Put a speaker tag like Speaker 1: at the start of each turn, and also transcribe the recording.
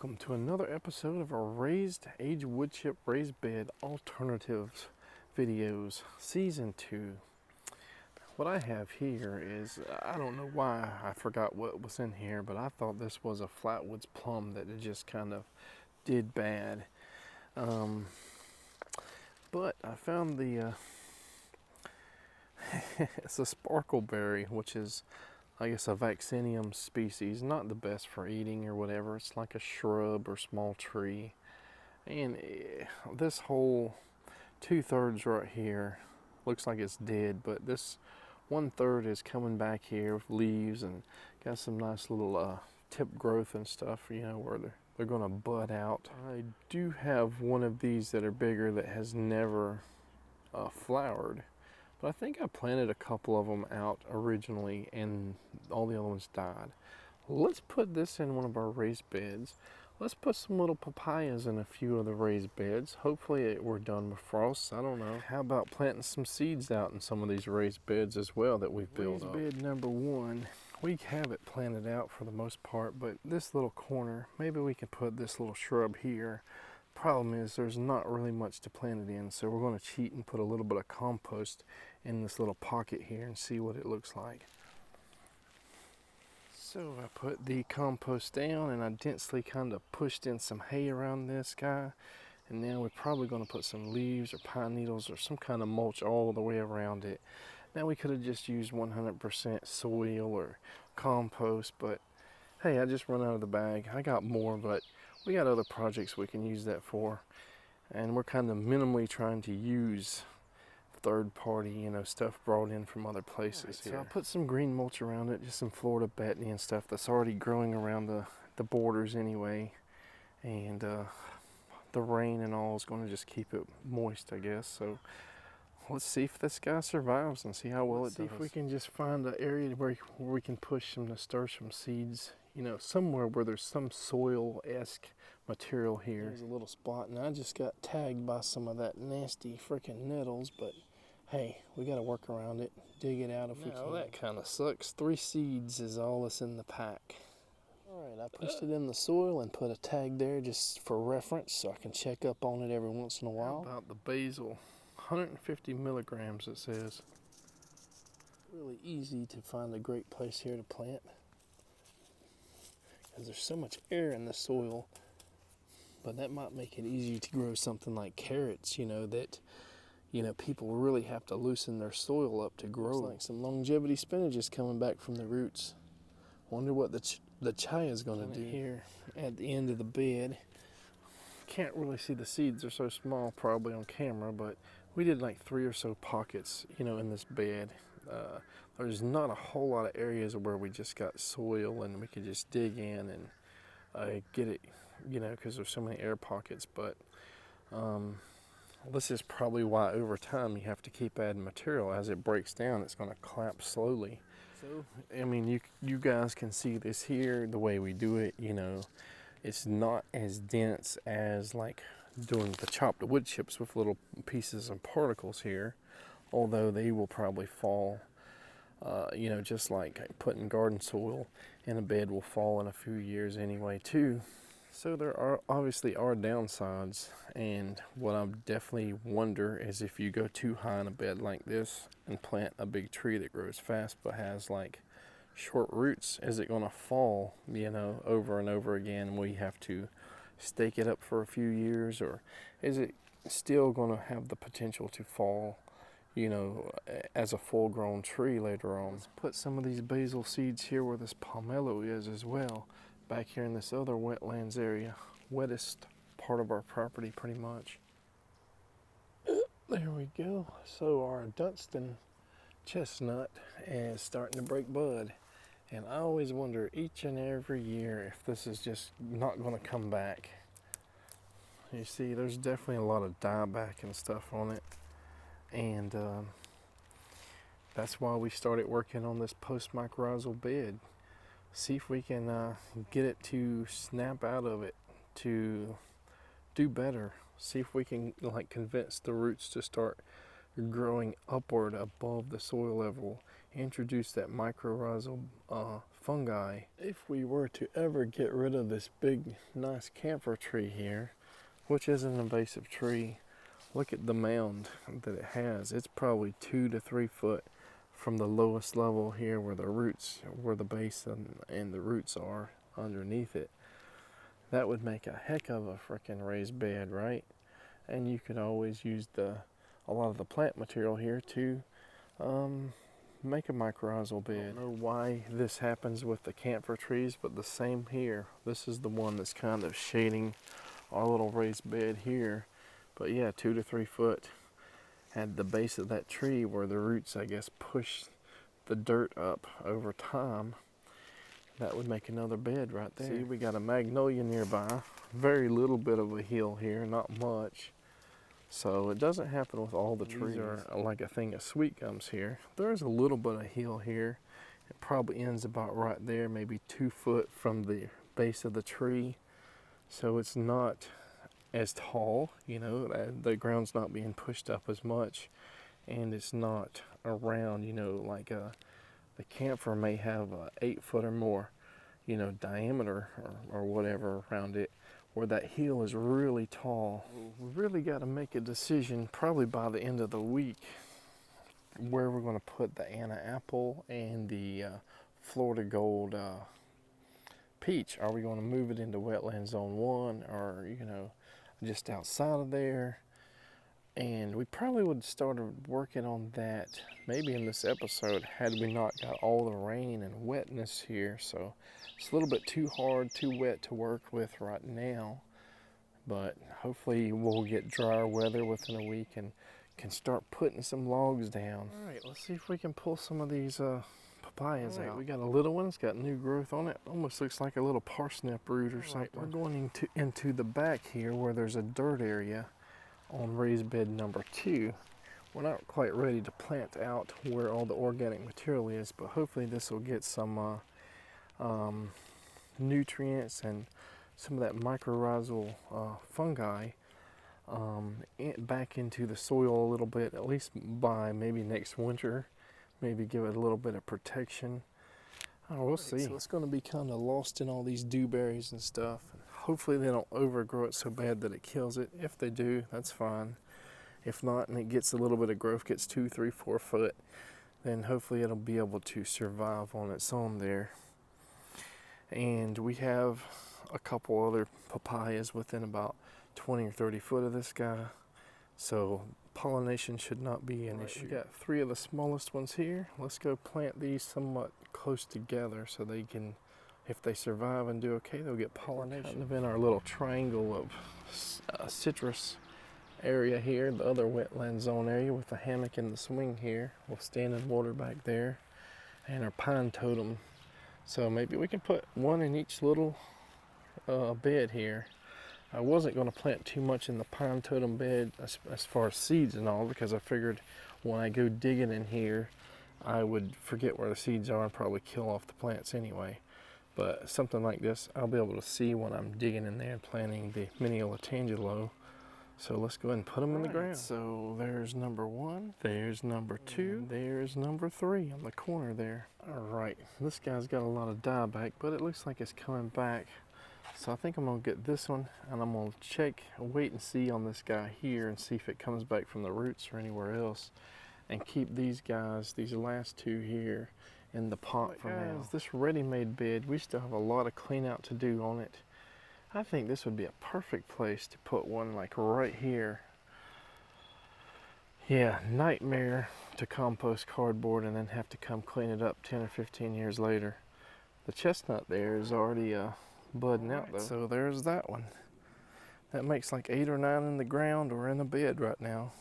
Speaker 1: Welcome to another episode of our Raised Age Woodchip Raised Bed Alternatives videos, Season 2. What I have here is, I don't know why I forgot what was in here, but I thought this was a Flatwoods plum that it just kind of did bad. But I found the, it's a Sparkleberry, which is, I guess, a vaccinium species, not the best for eating or whatever. It's like a shrub or small tree. And this whole 2/3 right here looks like it's dead, but this 1/3 is coming back here with leaves and got some nice little tip growth and stuff, you know, where they're gonna bud out. I do have one of these that are bigger that has never flowered. But I think I planted a couple of them out originally and all the other ones died. Let's put this in one of our raised beds. Let's put some little papayas in a few of the raised beds. Hopefully we're done with frost. I don't know. How about planting some seeds out in some of these raised beds as well that we've built up? Raised bed number 1. We have it planted out for the most part, but this little corner, maybe we can put this little shrub here. Problem is there's not really much to plant it in, so we're going to cheat and put a little bit of compost in this little pocket here and see what it looks like. So I put the compost down and I densely kind of pushed in some hay around this guy, and now we're probably going to put some leaves or pine needles or some kind of mulch all the way around it. Now we could have just used 100% soil or compost, but hey, I just run out of the bag. I got more, but we got other projects we can use that for, and we're kind of minimally trying to use third-party, you know, stuff brought in from other places. Right, so I'll put some green mulch around it, just some Florida betony and stuff that's already growing around the borders anyway, and the rain and all is going to just keep it moist, I guess. So let's see if this guy survives and see how well it does. See if we can just find an area where we can push some nasturtium seeds, you know, somewhere where there's some soil-esque material here. There's a little spot, and I just got tagged by some of that nasty freaking nettles, but hey, we got to work around it, dig it out if we can. That kind of sucks. 3 seeds is all that's in the pack. All right, I pushed it in the soil and put a tag there just for reference so I can check up on it every once in a while. How about the basil? 150 milligrams it says. Really easy to find a great place here to plant, because there's so much air in the soil, but that might make it easier to grow something like carrots, you know, that, you know, people really have to loosen their soil up to grow. Looks like some longevity spinach is coming back from the roots. Wonder what the chaya is going to do. Here at the end of the bed, can't really see, the seeds are so small probably on camera, but we did like 3 or so pockets, you know, in this bed. There's not a whole lot of areas where we just got soil and we could just dig in and get it, you know, because there's so many air pockets. But this is probably why over time you have to keep adding material. As it breaks down, it's going to collapse slowly. So, I mean, you guys can see this here, the way we do it, you know. It's not as dense as like doing the chopped wood chips with little pieces and particles here, although they will probably fall, you know, just like putting garden soil in a bed will fall in a few years anyway too. So there are obviously downsides, and what I definitely wonder is if you go too high in a bed like this and plant a big tree that grows fast but has like short roots, is it going to fall, you know, over and over again, and we have to stake it up for a few years, or is it still going to have the potential to fall, you know, as a full-grown tree later on? Let's put some of these basil seeds here where this pomelo is as well, back here in this other wetlands area, wettest part of our property pretty much. There we go. So our Dunstan chestnut is starting to break bud. And I always wonder each and every year if this is just not going to come back. You see, there's definitely a lot of dieback and stuff on it. And that's why we started working on this post-mycorrhizal bed. See if we can get it to snap out of it, to do better. See if we can like convince the roots to start growing upward above the soil level. Introduce that mycorrhizal fungi. If we were to ever get rid of this big, nice camphor tree here, which is an invasive tree, look at the mound that it has. It's probably 2 to 3 foot from the lowest level here where the roots, where the base and the roots are underneath it. That would make a heck of a freaking raised bed, right? And you could always use a lot of the plant material here to make a mycorrhizal bed. I don't know why this happens with the camphor trees, but the same here. This is the one that's kind of shading our little raised bed here. But yeah, 2 to 3 foot at the base of that tree where the roots, I guess, push the dirt up over time. That would make another bed right there. See, we got a magnolia nearby. Very little bit of a hill here, not much. So it doesn't happen with all the trees. These are like a thing of sweet gums here. There's a little bit of hill here. It probably ends about right there, maybe 2 foot from the base of the tree. So it's not as tall, you know, the ground's not being pushed up as much, and it's not around, you know, like the camphor may have a 8 foot or more, you know, diameter or whatever around it, where that hill is really tall. We really got to make a decision probably by the end of the week where we're going to put the Anna apple and the Florida Gold peach. Are we going to move it into wetland zone 1, or, you know, just outside of there? And we probably would have started working on that maybe in this episode had we not got all the rain and wetness here. So it's a little bit too hard, too wet to work with right now. But hopefully we'll get drier weather within a week and can start putting some logs down. All right, let's see if we can pull some of these papayas out. We got a little one. It's got new growth on it. Almost looks like a little parsnip root or something. We're going into the back here where there's a dirt area on raised bed number 2. We're not quite ready to plant out where all the organic material is, but hopefully this will get some nutrients and some of that mycorrhizal fungi back into the soil a little bit, at least by maybe next winter. Maybe give it a little bit of protection. Oh, we'll see. So it's going to be kind of lost in all these dewberries and stuff. Hopefully they don't overgrow it so bad that it kills it. If they do, that's fine. If not, and it gets a little bit of growth, gets 2, 3, 4 foot, then hopefully it'll be able to survive on its own there. And we have a couple other papayas within about 20 or 30 foot of this guy. So pollination should not be an issue. We got 3 of the smallest ones here. Let's go plant these somewhat close together so they can, if they survive and do okay, they'll get pollination. Kind of in our little triangle of citrus area here, the other wetland zone area with the hammock and the swing here. We'll stand in water back there, and our pine totem. So maybe we can put one in each little bed here. I wasn't going to plant too much in the pine totem bed as far as seeds and all, because I figured when I go digging in here, I would forget where the seeds are and probably kill off the plants anyway. But something like this, I'll be able to see when I'm digging in there and planting the mini Latangelo. So let's go ahead and put them in the ground. So there's number 1, there's number 2, there's number 3 on the corner there. All right, this guy's got a lot of dieback, but it looks like it's coming back. So I think I'm gonna get this one, and I'm gonna check, wait and see on this guy here and see if it comes back from the roots or anywhere else, and keep these guys, these last 2 here, in the pot for now. This ready-made bed, we still have a lot of clean out to do on it. I think this would be a perfect place to put one like right here. Yeah, nightmare to compost cardboard and then have to come clean it up 10 or 15 years later. The chestnut there is already budding out though. So there's that one. That makes like 8 or 9 in the ground or in the bed right now.